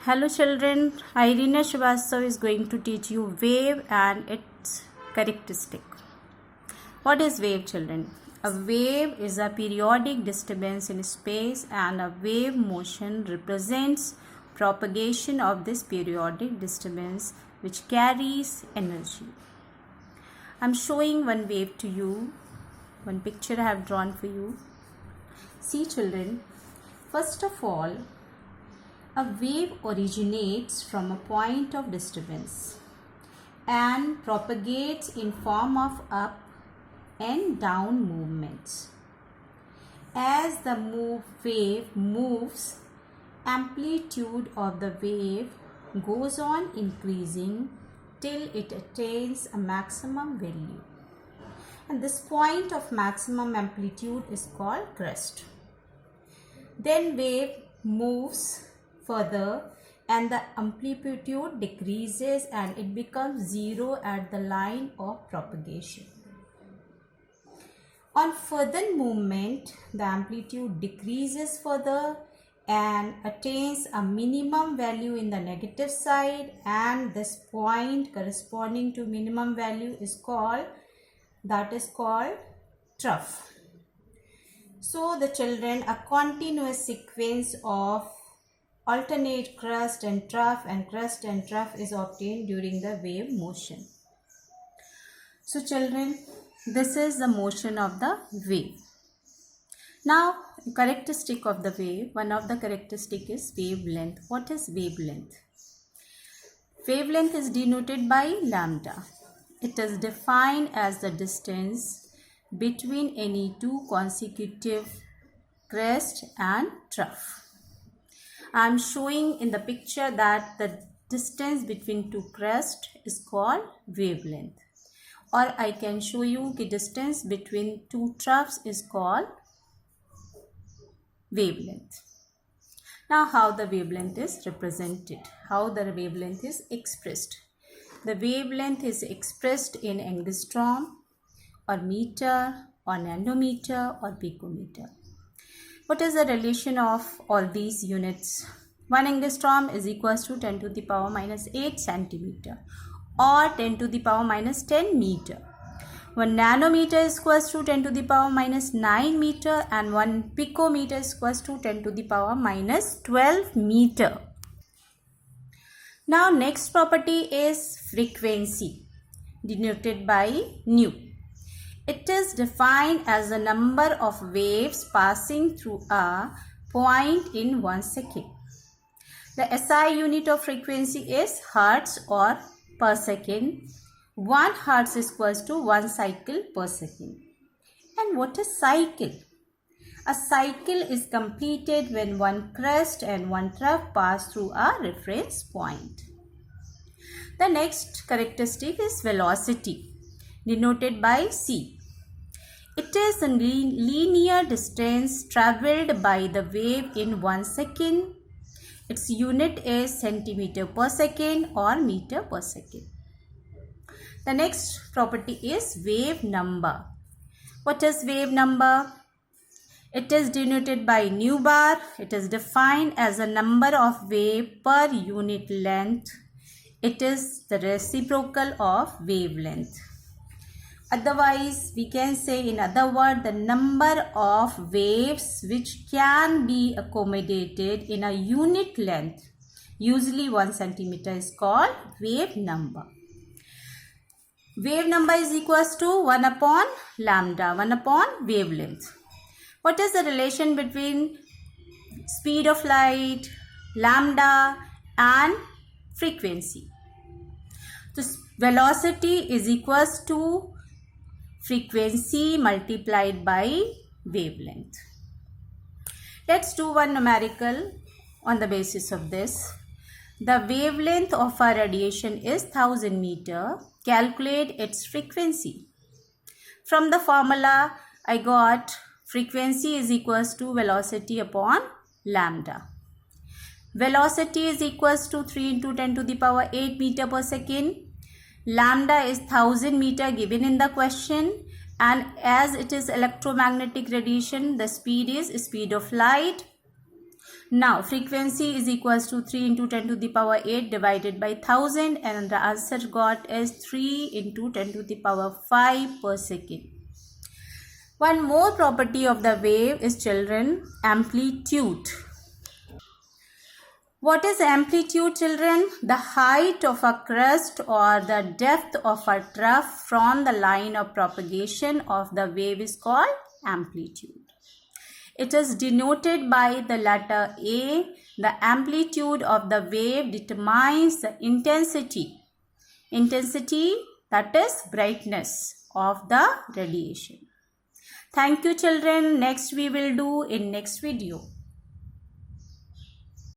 Hello children, Irina Shrivastava is going to teach you wave and its characteristic. What is wave, children? A wave is a periodic disturbance in space, and a wave motion represents propagation of this periodic disturbance which carries energy. I am showing one wave to you, one picture I have drawn for you. See children, first of all, a wave originates from a point of disturbance and propagates in form of up and down movements. As the wave moves, amplitude of the wave goes on increasing till it attains a maximum value. And this point of maximum amplitude is called crest. Then wave moves further and the amplitude decreases and it becomes zero at the line of propagation. On further movement, the amplitude decreases further and attains a minimum value in the negative side, and this point corresponding to minimum value is called trough. So the children, a continuous sequence of alternate crest and trough is obtained during the wave motion. So children, this is the motion of the wave. Now, characteristic of the wave, one of the characteristic is wavelength. What is wavelength? Wavelength is denoted by lambda. It is defined as the distance between any two consecutive crest and trough. I am showing in the picture that the distance between two crests is called wavelength, or I can show you the distance between two troughs is called wavelength. Now how the wavelength is represented, how the wavelength is expressed. The wavelength is expressed in angstrom or meter or nanometer or picometer. What is the relation of all these units? 1 angstrom is equals to 10 to the power minus 8 centimeter or 10 to the power minus 10 meter. 1 nanometer is equals to 10 to the power minus 9 meter, and 1 picometer is equals to 10 to the power minus 12 meter. Now next property is frequency, denoted by nu. It is defined as the number of waves passing through a point in 1 second. The SI unit of frequency is hertz or per second. 1 hertz is equals to 1 cycle per second. And what is cycle? A cycle is completed when one crest and one trough pass through a reference point. The next characteristic is velocity, denoted by c. It is the linear distance travelled by the wave in 1 second. Its unit is centimeter per second or meter per second. The next property is wave number. What is wave number? It is denoted by nu bar. It is defined as a number of wave per unit length. It is the reciprocal of wavelength. Otherwise, we can say in other words, the number of waves which can be accommodated in a unit length, usually 1 centimeter, is called wave number. Wave number is equals to 1 upon lambda, 1 upon wavelength. What is the relation between speed of light, lambda and frequency? So velocity is equals to frequency multiplied by wavelength. Let's do one numerical on the basis of this. The wavelength of a radiation is 1000 meter. Calculate its frequency. From the formula, I got frequency is equals to velocity upon lambda. Velocity is equals to 3 into 10 to the power 8 meter per second. Lambda is 1000 meter given in the question, and as it is electromagnetic radiation, the speed is speed of light. Now frequency is equals to 3 into 10 to the power 8 divided by 1000, and the answer got is 3 into 10 to the power 5 per second. One more property of the wave is, children, amplitude. What is amplitude, children? The height of a crest or the depth of a trough from the line of propagation of the wave is called amplitude. It is denoted by the letter A. The amplitude of the wave determines the intensity. Intensity, that is brightness of the radiation. Thank you, children. Next we will do in next video.